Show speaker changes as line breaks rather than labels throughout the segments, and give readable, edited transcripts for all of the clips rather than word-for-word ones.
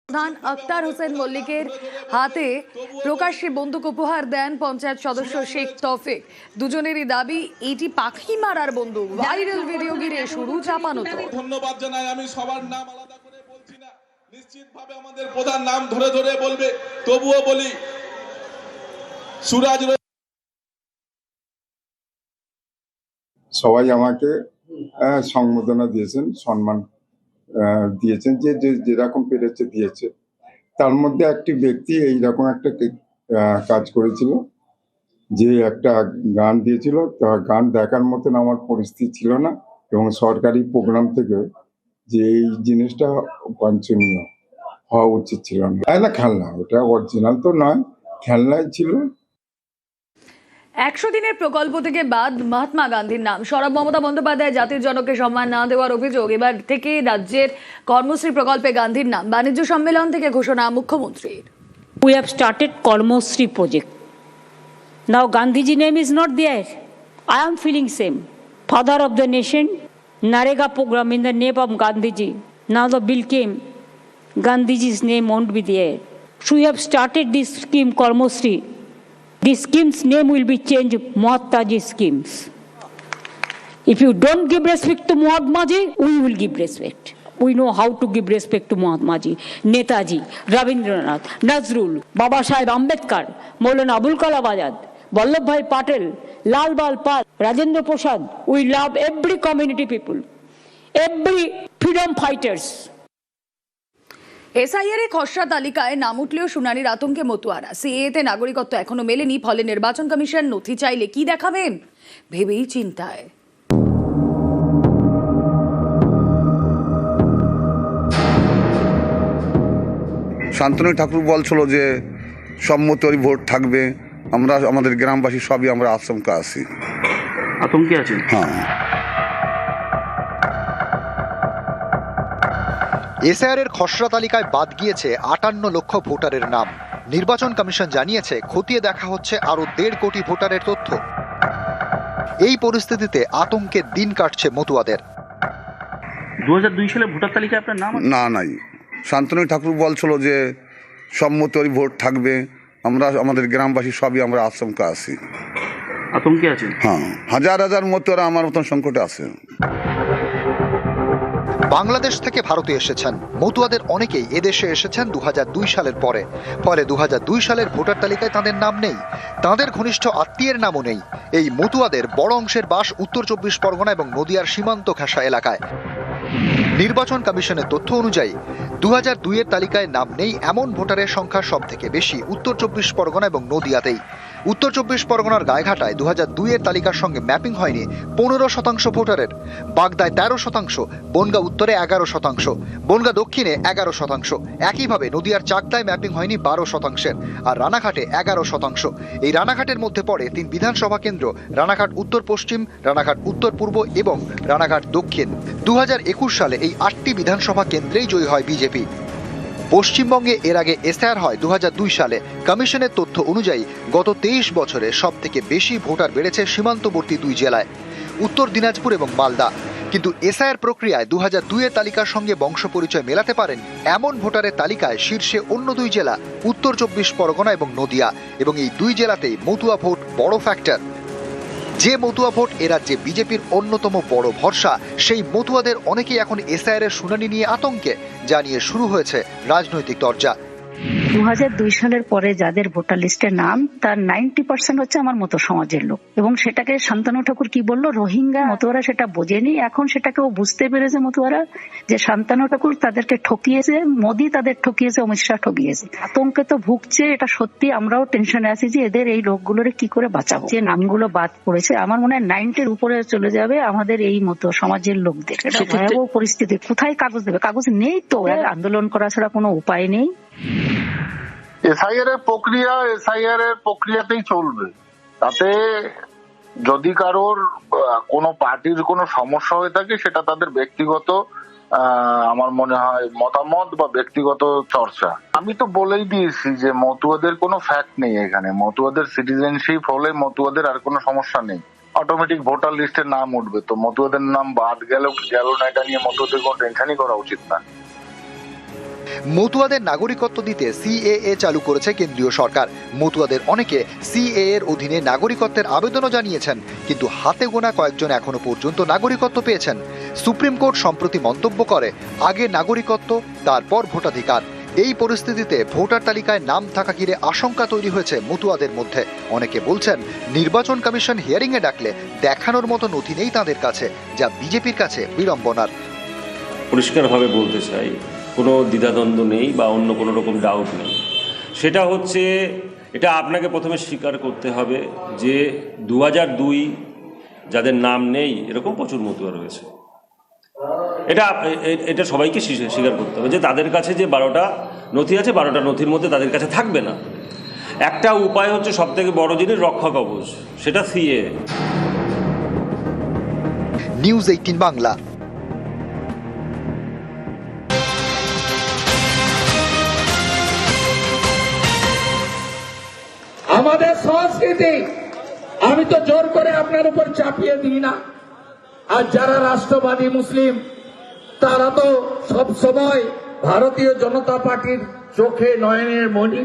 প্রধান আক্তার হোসেন মল্লিকের হাতে প্রকাশ্যে বন্দুক উপহার দেন পঞ্চায়েত সদস্য শেখ তৌফিক। দুজনেরই দাবি এটি পাখি মারার বন্দুক। ভাইরাল ভিডিও ঘিরে শুরু চাপানোতর।
ধন্যবাদ জানাই। আমি সবার নাম আলাদা করে বলছি না, নিশ্চিতভাবে আমাদের প্রধান নাম ধরে ধরে বলবে, তবুও বলি সুরাজ।
সবাই আমাকে সংবর্ধনা দিয়েছেন, সম্মান দিয়েছেন, যে যেরকম পেরেছে দিয়েছে। তার মধ্যে একটি ব্যক্তি এইরকম একটা কাজ করেছিল, যে একটা গান দিয়েছিল, তা গান দেখার মতন আমার পরিস্থিতি ছিল না, এবং সরকারি প্রোগ্রাম থেকে যে এই জিনিসটা বাঞ্ছনীয় হওয়া উচিত ছিল না। না, খেলনা, এটা অরিজিনাল তো নয়, খেলনাই ছিল।
100 দিনের প্রকল্প থেকে বাদ মহাত্মা গান্ধীর নাম। সরব মমতা বন্দ্যোপাধ্যায় জাতির জনককে সম্মান না দেওয়ার অভিযোগ। এবার থেকে রাজ্যের কর্মশ্রী প্রকল্পে গান্ধীর নাম। বাণিজ্য সম্মেলন থেকে ঘোষণা মুখ্যমন্ত্রীর।
We have started Karmosri project. Now Gandhiji name is not there. I am feeling same. Father of the nation, Narega program in the name of Gandhiji. Now the bill came, Gandhiji's name won't be there. So we have started this scheme Karmosri. This scheme's name will be changed Mahatmaji schemes. If you don't give respect to Mahatmaji, we will give respect. We know how to give respect to Mahatmaji, Netaji, Rabindranath, Nazrul, Baba Saheb Ambedkar, Maulana Abul Kalam Azad, Vallabhbhai Patel, Lal Bal Pal, Rajendra Prasad. We love every community people, every freedom fighters.
SIR এর খসড়া তালিকায় নাম উঠলেও শুনানির আতঙ্কে মতুয়ারা। সিএতে নাগরিকত্ব এখনো মেলেনি, ফলে নির্বাচন কমিশন নথি চাইলে কি দেখাবেন ভেবেই চিন্তায়।
শান্তনু ঠাকুর বলছিল যে সম্মতি ভোট থাকবে, আমরা আমাদের গ্রামবাসী সবই আমরা আশঙ্কা আছি,
আতঙ্কে আছেন।
হ্যাঁ।
এসআইআর এর খসড়া তালিকায় বাদ গিয়েছে 58 লক্ষ ভোটারের নাম। নির্বাচন কমিশন জানিয়েছে খতিয়ে দেখা হচ্ছে আরো 1.5 কোটি ভোটারের তথ্য। এই পরিস্থিতিতে আতঙ্কের দিন কাটছে মতুয়াদের।
2002 সালে ভোটার তালিকায় আপনার নাম
না, নাই। শান্তনু ঠাকুর বলছিল যে সম্মতি ভোট থাকবে, আমরা আমাদের গ্রামবাসী সবই আমরা আশঙ্কা আছি,
আতঙ্কে আছেন।
হ্যাঁ। হাজার হাজার মতুয়ারা আমার মতন সংকটে আছে।
বাংলাদেশ থেকে ভারতে এসেছেন মতুয়াদের অনেকেই এদেশে এসেছেন 2002 সালের পরে। ফলে 2002 সালের ভোটার তালিকায় তাদের নাম নেই, তাদের ঘনিষ্ঠ আত্মীয়ের নামও নেই। এই মতুয়াদের বড় অংশের বাস উত্তর 24 পরগনা এবং নদিয়ার সীমান্ত ঘেঁষা এলাকায়। নির্বাচন কমিশনের তথ্য অনুযায়ী 2002 এর তালিকায় নাম নেই এমন ভোটারের সংখ্যা সব থেকে বেশি উত্তর 24 পরগনা এবং নদিয়াতেই। উত্তর 24 পরগনার গাইঘাটায় 2002 এর তালিকার সঙ্গে ম্যাপিং হয়নি 15% ভোটারের, বাগদায় 13%, বনগাঁ উত্তরে 11%, বনগাঁ দক্ষিণে 11%। একইভাবে নদিয়ার চাকদায় ম্যাপিং হয়নি 12%, আর রানাঘাটে 11%। এই রানাঘাটের মধ্যে পড়ে 3 বিধানসভা কেন্দ্র, রানাঘাট উত্তর পশ্চিম, রানাঘাট উত্তর পূর্ব এবং রানাঘাট দক্ষিণ। 2021 সালে এই 8টি বিধানসভা কেন্দ্রেই জয়ী হয় বিজেপি। পশ্চিমবঙ্গে এর আগে এসআইআর হয় 2002 সালে। কমিশনের তথ্য অনুযায়ী গত 23 বছরে সব থেকে বেশি ভোটার বেড়েছে সীমান্তবর্তী 2 জেলায়, উত্তর দিনাজপুর এবং মালদা। কিন্তু এসআইআর প্রক্রিয়ায় 2002 এর তালিকার সঙ্গে বংশ পরিচয় মেলাতে পারেন এমন ভোটারের তালিকায় শীর্ষে অন্য 2 জেলা, উত্তর 24 পরগনা এবং নদিয়া, এবং এই 2 জেলাতেই মতুয়া ভোট বড় ফ্যাক্টর। যে মতুয়া ভোট এ রাজ্যে বিজেপির অন্যতম বড় ভরসা, সেই মতুয়াদের অনেকেই এখন এসআইআর এর শুনানি নিয়ে আতঙ্কে, যা নিয়ে শুরু হয়েছে রাজনৈতিক চর্চা।
2002 সালের পরে যাদের ভোটার লিস্টে নাম, তার 90% হচ্ছে আমার মতো সমাজের লোক। এবং সেটাকে শান্তনু ঠাকুর কি বললো, রোহিঙ্গা। মতুয়ারা সেটা বোঝেনি, এখন সেটাকেও বুঝতে পেরেছে মতুয়ারা, যে শান্তনু ঠাকুর তাদেরকে ঠকিয়েছে, মোদি তাদের ঠকিয়েছে, অমিত শাহ ঠকিয়েছে। আতঙ্কে তো ভুগছে, এটা সত্যি। আমরাও টেনশনে আছি যে এদের এই লোকগুলোরে কি করে বাঁচাবো। যে নামগুলো বাদ পড়েছে, আমার মনে হয় 90-র উপরে চলে যাবে আমাদের এই মতো সমাজের লোকদের। এটা ভয়াবহ পরিস্থিতি। কোথায় কাগজ দেবে? কাগজ নেই তো, আন্দোলন করা ছাড়া কোনো উপায় নেই।
এসআইআর এর প্রক্রিয়াতেই চলবে। তাতে যদি কারোর কোনো পার্টির কোনো সমস্যা হয়ে থাকে, সেটা তাদের ব্যক্তিগত আমার মনে হয় মতামত বা ব্যক্তিগত চর্চা। আমি তো বলেই দিয়েছি যে মতুয়াদের কোনো ফ্যাক্ট নেই এখানে। মতুয়াদের সিটিজেনশিপ হলে মতুয়াদের আর কোনো সমস্যা নেই, অটোমেটিক ভোটার লিস্টে নাম উঠবে। তো মতুয়াদের নাম বাদ গেল না, এটা নিয়ে মতুয়াদের কোনো টেনশনই করা উচিত না।
মতুয়াদের নাগরিকত্ব দিতে সিএএ চালু করেছে কেন্দ্রীয় সরকার। মতুয়াদের অনেকে সিএএ এর অধীনে নাগরিকত্বের আবেদনও জানিয়েছেন, কিন্তু হাতে গোনা কয়েকজন এখনো পর্যন্ত নাগরিকত্ব পেয়েছেন। সুপ্রিম কোর্ট সম্প্রতি মন্তব্য করে, আগে নাগরিকত্ব, তারপর ভোটাধিকার। এই পরিস্থিতিতে ভোটার তালিকায় নাম থাকা ঘিরে আশঙ্কা তৈরি হয়েছে মতুয়াদের মধ্যে। অনেকে বলছেন, নির্বাচন কমিশন হিয়ারিং এ ডাকলে দেখানোর মতো নথি নেই তাদের কাছে, যা বিজেপির কাছে বিড়ম্বনার।
পরিষ্কারভাবে বলতে চাই, কোনো দ্বিধাদ্বন্দ্ব নেই বা অন্য কোনো রকম ডাউট নেই। সেটা হচ্ছে, এটা আপনাকে প্রথমে স্বীকার করতে হবে যে 2002 যাদের নাম নেই এরকম প্রচুর মতুয়া রয়েছে। এটা সবাইকে স্বীকার করতে হবে যে তাদের কাছে যে 12টা নথি আছে, 12টা নথির মধ্যে তাদের কাছে থাকবে না। একটা উপায় হচ্ছে সবথেকে বড় জিনিস, রক্ষা কবচ, সেটা সিএ।
নিউজ 18 বাংলা।
আমাদের সংস্কৃতি আমি তো জোর করে আপনার উপর চাপিয়ে দিই না। আর যারা রাষ্ট্রবাদী মুসলিম তারা তো সব সময় ভারতীয় জনতা পার্টির চোখে নয়নের মণি।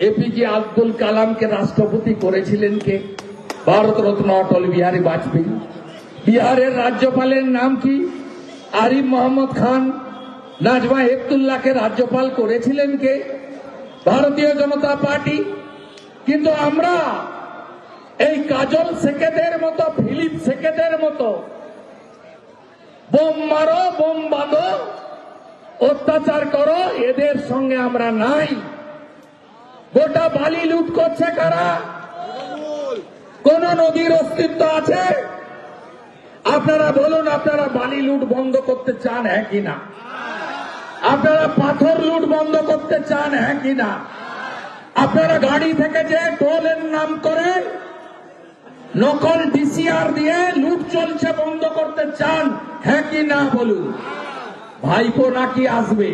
এপিজে আব্দুল কালামকে রাষ্ট্রপতি করেছিলেন কে? ভারতরত্ন অটল বিহারী বাজপেয়ী। বিহারের রাজ্যপালের নাম কি? আরিফ মোহাম্মদ খান। নাজমা হেপতুল্লাহকে রাজ্যপাল করেছিলেন কে? ভারতীয় জনতা পার্টি। কিন্তু আমরা এই কাজল শেখেদের মতো, ফিলিপ শেখেদের মতো বোম মারো, বোম বাঁধো, অত্যাচার করো, এদের সঙ্গে আমরা নাই। গোটা বালি লুট করছে কারা? কোন নদীর অস্তিত্ব আছে? আপনারা বলুন, আপনারা বালি লুট বন্ধ করতে চান, হ্যাঁ কিনা? আপনারা পাথর লুট বন্ধ করতে চান, হ্যাঁ কিনা? আপনারা গাড়ি থেকে যে টোলের নাম করে নকল ডিসিআর দিয়ে লুট চলছে বন্ধ করতে চান, হ্যাঁ কি না বলুন? ভাইপো নাকি আসবে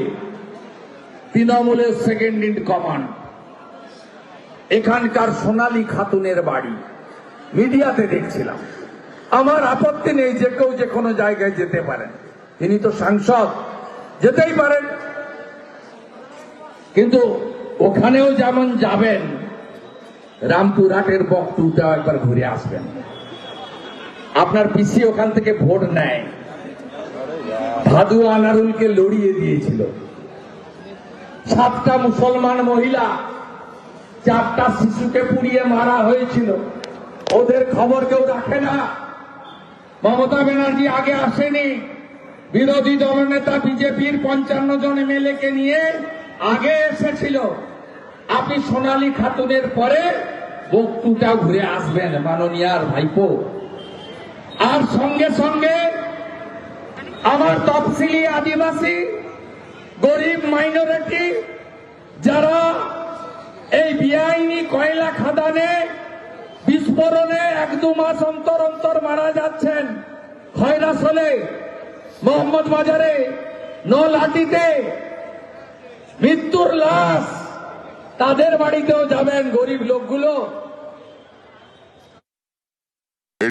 তৃণমূলের সেকেন্ড ইন কমান্ড। এখানকার সোনালী খাতুনের বাড়ি মিডিয়াতে দেখছিলাম। আমার আপত্তি নেই যে কেউ যে কোনো জায়গায় যেতে পারেন, তিনি তো সাংসদ, যেতেই পারেন। কিন্তু ওখানেও যেমন যাবেন, রামপুরহাটের বকটুটা একবার ঘুরে আসবেন। আপনার পিসি ওখান থেকে ভোট নেয়, ভাদু আনারুলকে লড়িয়ে দিয়েছিল। 7টা মুসলমান মহিলা, 4টা শিশুকে পুড়িয়ে মারা হয়েছিল। ওদের খবর কেউ রাখে না। মমতা ব্যানার্জি আগে আসেনি, বিরোধী দলনেতা বিজেপির 55 জন এমএলএ কে নিয়ে আগে এসেছিল। আপনি সোনালী খাতুনের পরে বকটুটা ঘুরে আসবেন মাননীয়ার ভাইপো। আর সঙ্গে সঙ্গে আমার তফসিলি আদিবাসী, গরিব মাইনরিটি যারা এই বেআইনি কয়লা খাদানে বিস্ফোরণে 1-2 মাস অন্তর অন্তর মারা যাচ্ছেন, খয়রাসলে, মোহাম্মদ বাজারে, নলহাটিতে মৃত্যুর লাশ, তাদের বাড়িতেও যাবেন গরিব লোকগুলো।